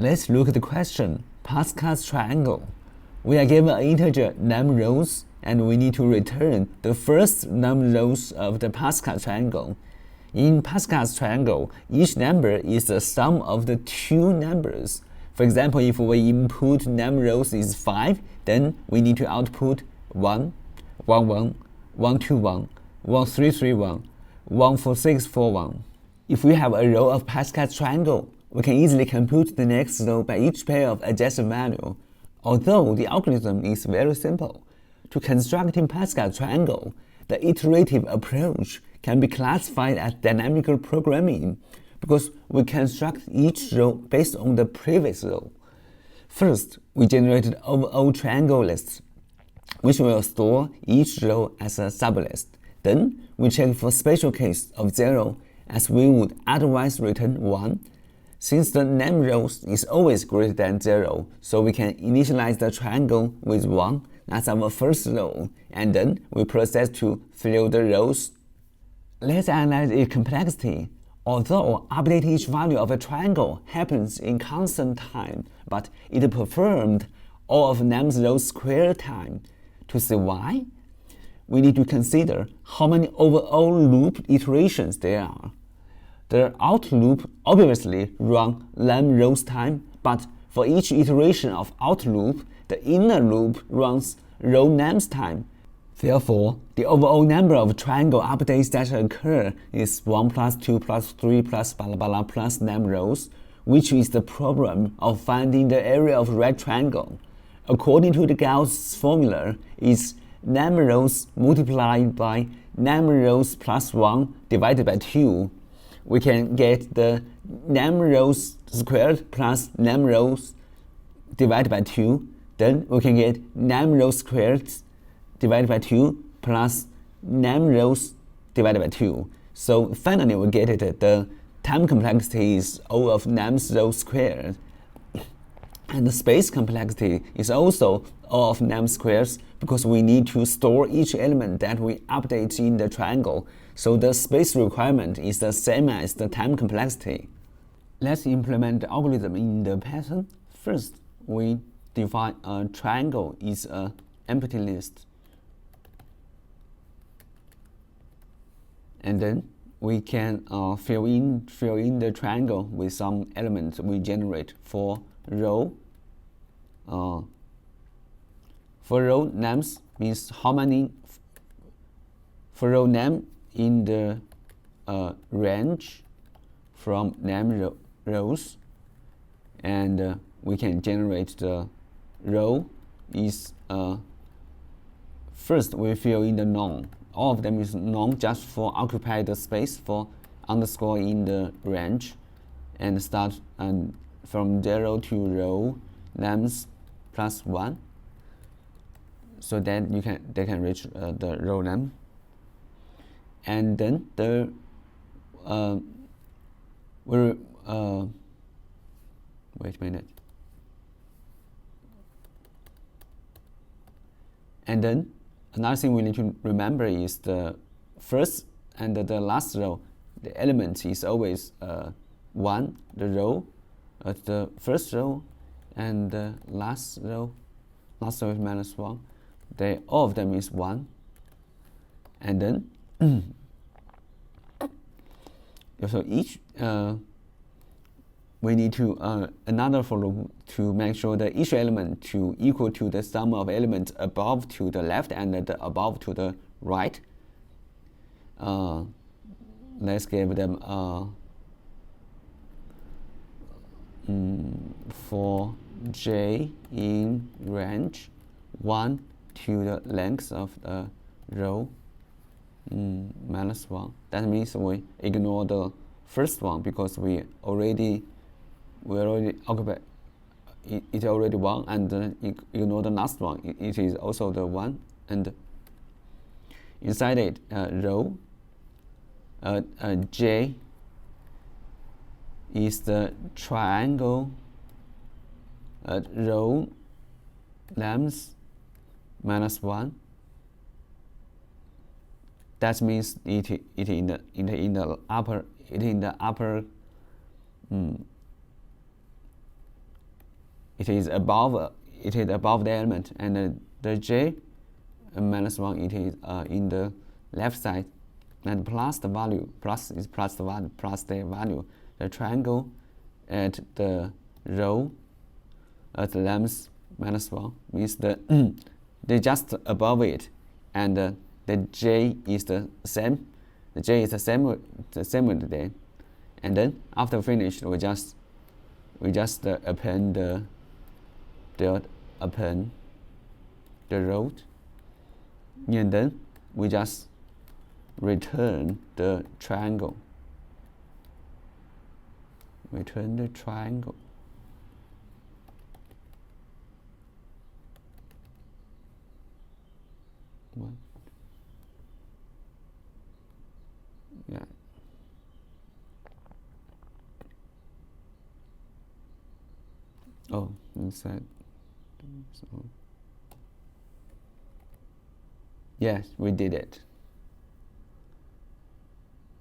Let's look at the question, Pascal's triangle. We are given an integer num rows and we need to return the first num rows of the Pascal triangle. In Pascal's triangle, each number is the sum of the two numbers. For example, if we input num rows is 5, then we need to output 1, 1, 1, 1, 2, 1, 1, 3, 3, 1, 1, 4, 6, 4, 1. If we have a row of Pascal's triangle, we can easily compute the next row by each pair of adjusted value. Although the algorithm is very simple, to constructing Pascal triangle, the iterative approach can be classified as dynamical programming because we construct each row based on the previous row. First, we generated overall triangle list, which will store each row as a sublist. Then, we check for special case of 0 as we would otherwise return 1. Since the num rows is always greater than 0, so we can initialize the triangle with 1, that's our first row, and then we process to fill the rows. Let's analyze its complexity. Although updating each value of a triangle happens in constant time, but it performed all of num rows square time. To see why, we need to consider how many overall loop iterations there are. The out loop obviously runs num rows time, but for each iteration of out loop, the inner loop runs row nums time. Therefore, the overall number of triangle updates that occur is 1 plus 2 plus 3 plus blah blah blah plus num rows, which is the problem of finding the area of right triangle. According to the Gauss formula, it's num rows multiplied by num rows plus 1 divided by 2. We can get the num rows squared plus num rows divided by 2. Then we can get num rows squared divided by 2 plus num rows divided by 2. So finally we get it. The time complexity is O of num rows squared. And the space complexity is also O of num squares because we need to store each element that we update in the triangle. So the space requirement is the same as the time complexity. Let's implement the algorithm in the Python. First, we define a triangle is an empty list. And then we can fill in the triangle with some elements we generate for row. For row nums means how many for row num in the range from num rows, and we can generate the row is first we fill in the none. All of them is none just for occupy the space for underscore in the range, and start from 0 to row nums plus 1, so that they can reach the row num. And then the wait a minute. And then another thing we need to remember is the first and the last row. The element is always 1. The row, the first row, and the last row is minus 1. All of them is 1. And then so each we need to another for loop to make sure that each element to equal to the sum of elements above to the left and the above to the right. Let's give them for j in range 1 to the length of the row minus 1. That means we ignore the first one because we already occupy it already 1, and ignore the last one. It is also the 1, and inside it row j is the triangle row nums minus 1. That means it in the upper it is above the element, and the j minus 1 it is in the left side, and plus the value, plus the value. The triangle at the row at length minus 1 means they just above it, and the j is the same. The j is the same with them, and then after finished, we just append the road, and then we just return the triangle. Return the triangle. What? Yeah. Oh, inside. So yes, we did it.